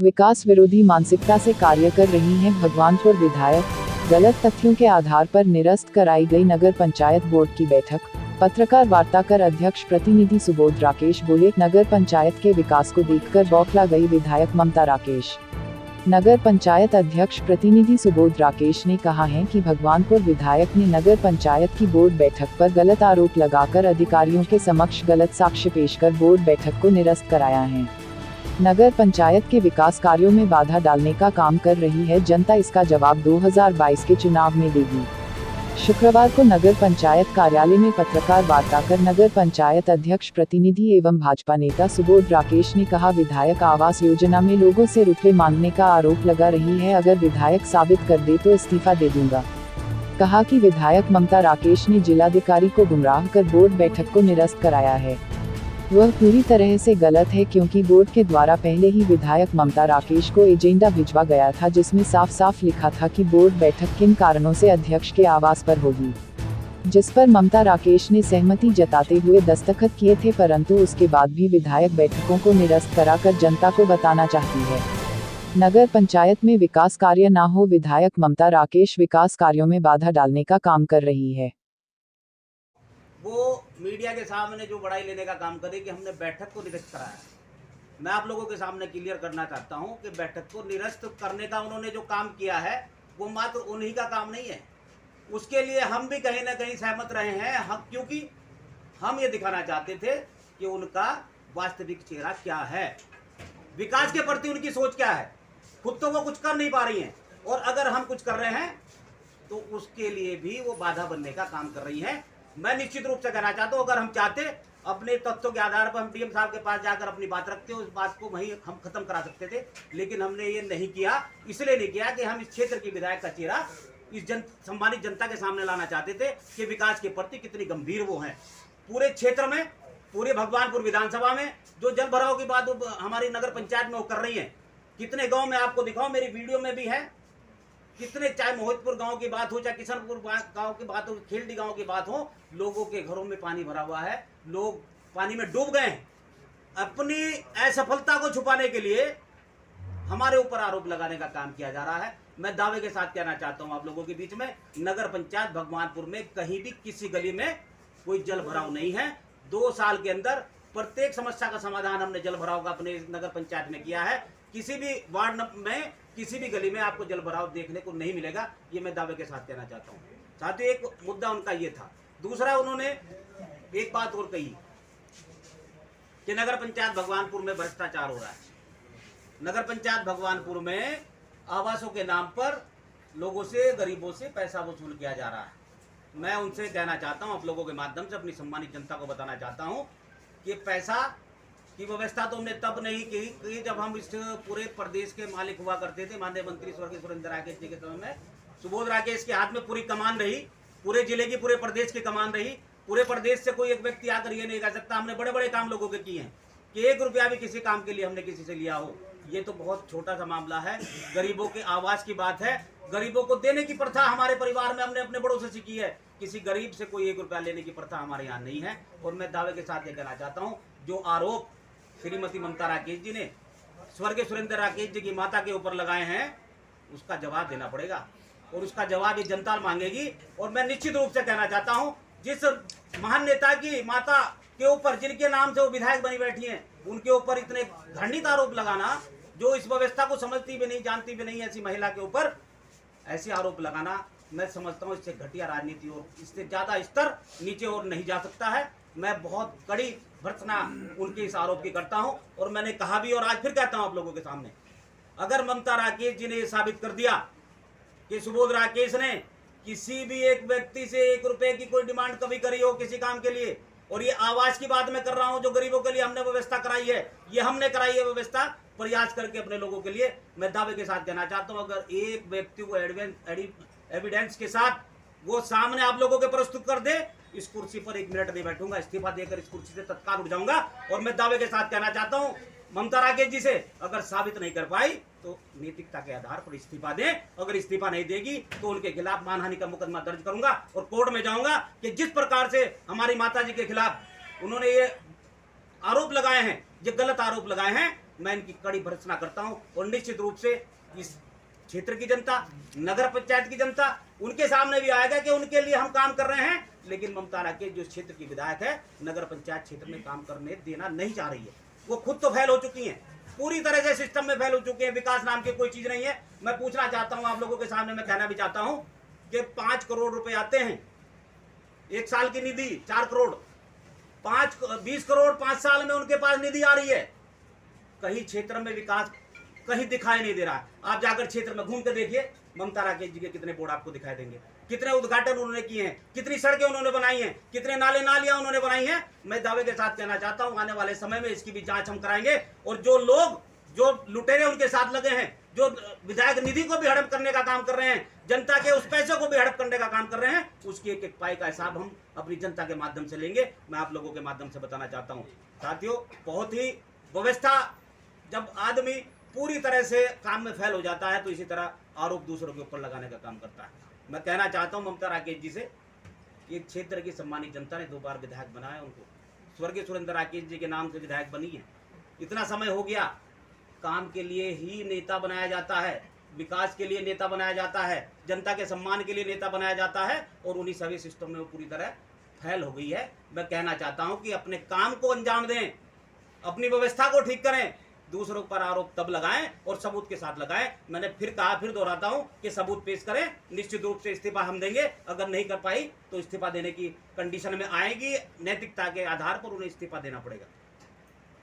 विकास विरोधी मानसिकता से कार्य कर रही हैं भगवानपुर विधायक। गलत तथ्यों के आधार पर निरस्त कराई गई नगर पंचायत बोर्ड की बैठक। पत्रकार वार्ता कर अध्यक्ष प्रतिनिधि सुबोध राकेश बोले, नगर पंचायत के विकास को देखकर बौखला गई विधायक ममता राकेश। नगर पंचायत अध्यक्ष प्रतिनिधि सुबोध राकेश ने कहा है कि भगवानपुर विधायक ने नगर पंचायत की बोर्ड बैठक पर गलत आरोप लगाकर अधिकारियों के समक्ष गलत साक्ष्य पेश कर बोर्ड बैठक को निरस्त कराया है। नगर पंचायत के विकास कार्यों में बाधा डालने का काम कर रही है जनता, इसका जवाब 2022 के चुनाव में देगी। शुक्रवार को नगर पंचायत कार्यालय में पत्रकार वार्ता कर नगर पंचायत अध्यक्ष प्रतिनिधि एवं भाजपा नेता सुबोध राकेश ने कहा, विधायक आवास योजना में लोगों से रुपए मांगने का आरोप लगा रही है, अगर विधायक साबित कर दे तो इस्तीफा दे दूंगा। कहा कि विधायक ममता राकेश ने जिलाधिकारी को गुमराह कर बोर्ड बैठक को निरस्त कराया है। वह पूरी तरह से गलत है, क्योंकि बोर्ड के द्वारा पहले ही विधायक ममता राकेश को एजेंडा भिजवा गया था, जिसमें साफ साफ लिखा था कि बोर्ड बैठक किन कारणों से अध्यक्ष के आवास पर होगी, जिस पर ममता राकेश ने सहमति जताते हुए दस्तखत किए थे, परंतु उसके बाद भी विधायक बैठकों को निरस्त कराकर जनता को बताना चाहती है नगर पंचायत में विकास कार्य न हो। विधायक ममता राकेश विकास कार्यों में बाधा डालने का काम कर रही है। वो मीडिया के सामने जो बड़ाई लेने का काम करे कि हमने बैठक को निरस्त कराया। मैं आप लोगों के सामने क्लियर करना चाहता हूं कि बैठक को निरस्त करने का उन्होंने जो काम किया है वो मात्र उन्हीं का काम नहीं है। उसके लिए हम भी कहीं ना कहीं सहमत रहे हैं, क्योंकि हम ये दिखाना चाहते थे कि उनका वास्तविक चेहरा क्या है, विकास के प्रति उनकी सोच क्या है। खुद तो वो कुछ कर नहीं पा रही हैं, और अगर हम कुछ कर रहे हैं तो उसके लिए भी वो बाधा बनने का काम कर रही है। मैं निश्चित रूप से कहना चाहता हूँ, अगर हम चाहते अपने तथ्यों के आधार पर हम डीएम साहब के पास जाकर अपनी बात रखते, उस बात को वहीं हम खत्म करा सकते थे, लेकिन हमने ये नहीं किया। इसलिए नहीं किया कि हम इस क्षेत्र की विधायक का चेहरा इस सम्मानित जनता के सामने लाना चाहते थे कि विकास के प्रति कितनी गंभीर वो हैं। पूरे क्षेत्र में, पूरे भगवानपुर विधानसभा में जो जल भराव की बात हमारी नगर पंचायत में वो कर रही है, कितने गाँव में आपको दिखाओ, मेरी वीडियो में भी है, कितने, चाहे मोहितपुर गांव की बात हो, चाहे किशनपुर गांव की बात हो, खेलडी गांव की बात हो, लोगों के घरों में पानी भरा हुआ है, लोग पानी में डूब गए हैं। अपनी असफलता को छुपाने के लिए हमारे ऊपर आरोप लगाने का काम किया जा रहा है। मैं दावे के साथ कहना चाहता हूं आप लोगों के बीच में, नगर पंचायत भगवानपुर में कहीं भी किसी गली में कोई जल भराव नहीं है। 2 साल के अंदर प्रत्येक समस्या का समाधान हमने जल भराव का अपने नगर पंचायत में किया है। किसी भी वार्ड में, किसी भी गली में आपको जल भराव देखने को नहीं मिलेगा, ये मैं दावे के साथ कहना चाहता हूँ। साथ ही एक मुद्दा उनका ये था। दूसरा, उन्होंने एक बात और कही कि नगर पंचायत भगवानपुर में भ्रष्टाचार हो रहा है। नगर पंचायत भगवानपुर में आवासों के नाम पर लोगों से, गरीबों से पैसा वसूल किया जा रहा है। मैं उनसे कहना चाहता हूँ, आप लोगों के माध्यम से अपनी सम्मानित जनता को बताना चाहता हूँ कि पैसा की व्यवस्था तो हमने तब नहीं की कि जब हम इस पूरे प्रदेश के मालिक हुआ करते थे। माननीय मंत्री स्वर्गीय सुरेंद्र राकेश जी के समय में सुबोध राकेश के हाथ में पूरी कमान रही, पूरे जिले की, पूरे प्रदेश की कमान रही। पूरे प्रदेश से कोई एक व्यक्ति आकर ये नहीं कह सकता हमने बड़े बड़े काम लोगों के किए हैं कि 1 रुपया भी किसी काम के लिए हमने किसी से लिया हो। ये तो बहुत छोटा सा मामला है। गरीबों के आवास की बात है, गरीबों को देने की प्रथा हमारे परिवार में हमने अपने बड़ों से सीखी है। किसी गरीब से कोई 1 रुपया लेने की प्रथा हमारे यहाँ नहीं है। और मैं दावे के साथ ये कहना चाहता हूँ, जो आरोप श्रीमती ममता राकेश जी ने स्वर्गीय सुरेंद्र राकेश जी की माता के ऊपर लगाए हैं, उसका जवाब देना पड़ेगा, और उसका जवाब ये जनता मांगेगी। और मैं निश्चित रूप से कहना चाहता हूं, जिस महान नेता की माता के ऊपर, जिनके नाम से वो विधायक बनी बैठी हैं, उनके ऊपर इतने घृणित आरोप लगाना, जो इस व्यवस्था को समझती भी नहीं, जानती भी नहीं, ऐसी महिला के ऊपर ऐसे आरोप लगाना, मैं समझता हूँ इससे घटिया राजनीति और इससे ज्यादा स्तर नीचे और नहीं जा सकता है। मैं बहुत कड़ी भर्त्सना उनके इस आरोप की करता हूं, और मैंने कहा भी और आज फिर कहता हूं आप लोगों के सामने, अगर ममता राकेश जी ने यह साबित कर दिया कि सुबोध राकेश ने किसी भी एक व्यक्ति से 1 रुपए की कोई डिमांड कभी करी हो किसी काम के लिए, और ये आवास की बात मैं कर रहा हूं जो गरीबों के लिए हमने व्यवस्था कराई है, ये हमने कराई है व्यवस्था प्रयास करके अपने लोगों के लिए, मैं दावे के साथ कहना चाहता हूं, अगर एक व्यक्ति को एविडेंस के साथ वो सामने आप लोगों के प्रस्तुत कर दे, इस कुर्सी पर 1 मिनट नहीं बैठूंगा, इस्तीफा देकर इस कुर्सी से तत्काल उठ जाऊंगा। और मैं दावे के साथ कहना चाहता हूं, ममता राकेश जी से अगर साबित नहीं कर पाई तो नैतिकता के आधार पर इस्तीफा दें। अगर इस्तीफा नहीं देगी तो उनके खिलाफ मानहानि का मुकदमा दर्ज करूंगा और कोर्ट में जाऊंगा कि जिस प्रकार से हमारी माता जी के खिलाफ उन्होंने ये आरोप लगाए हैं, ये गलत आरोप लगाए हैं, मैं इनकी कड़ी भर्त्सना करता हूं और निश्चित रूप से इस क्षेत्र की जनता, नगर पंचायत की जनता, उनके सामने भी आएगा कि उनके लिए हम काम कर रहे हैं। लेकिन ममता राकेश जो क्षेत्र की विधायक है, नगर पंचायत क्षेत्र में काम करने देना नहीं चाह रही है। वो खुद तो फेल हो चुकी हैं, पूरी तरह से सिस्टम में फेल हो चुके हैं। विकास नाम की कोई चीज नहीं है। मैं पूछना चाहता हूं आप लोगों के सामने, मैं कहना भी चाहता हूं कि 5 करोड़ रुपए आते हैं एक साल की निधि, 4 करोड़, 20 करोड़ 5 साल में उनके पास निधि आ रही है। कहीं क्षेत्र में विकास कहीं दिखाई नहीं दे रहा है। आप जाकर क्षेत्र में घूम के देखिए, ममता राकेश जी के कितने बोर्ड आपको दिखाई देंगे, कितने उद्घाटन उन्होंने किए हैं, कितनी सड़कें उन्होंने बनाई हैं, कितने नाले नालियां उन्होंने बनाई हैं। मैं दावे के साथ कहना चाहता हूं, आने वाले समय में इसकी भी जांच हम कराएंगे। और जो लोग, जो लुटेरे उनके साथ लगे हैं, जो विधायक निधि को भी हड़प करने का काम कर रहे हैं, जनता के उस पैसे को भी हड़प करने का काम कर रहे हैं, उसकी एक एक पाई का हिसाब हम अपनी जनता के माध्यम से लेंगे। मैं आप लोगों के माध्यम से बताना चाहता हूं साथियों, बहुत ही व्यवस्था, जब आदमी पूरी तरह से काम में फेल हो जाता है तो इसी तरह आरोप दूसरों के ऊपर लगाने का काम करता है। मैं कहना चाहता हूं ममता राकेश जी से कि क्षेत्र की सम्मानित जनता ने 2 बार विधायक बनाया, उनको स्वर्गीय सुरेंद्र राकेश जी के नाम से विधायक बनी है। इतना समय हो गया, काम के लिए ही नेता बनाया जाता है, विकास के लिए नेता बनाया जाता है, जनता के सम्मान के लिए नेता बनाया जाता है, और उन्हीं सभी सिस्टम में वो पूरी तरह फेल हो गई है। मैं कहना चाहता हूं कि अपने काम को अंजाम दें, अपनी व्यवस्था को ठीक करें, दूसरों पर आरोप तब लगाएं और सबूत के साथ लगाएं। मैंने फिर कहा, फिर दोहराता हूं कि सबूत पेश करें। निश्चित रूप से इस्तीफा हम देंगे। अगर नहीं कर पाई तो इस्तीफा देने की कंडीशन में आएगी, नैतिकता के आधार पर उन्हें इस्तीफा देना पड़ेगा।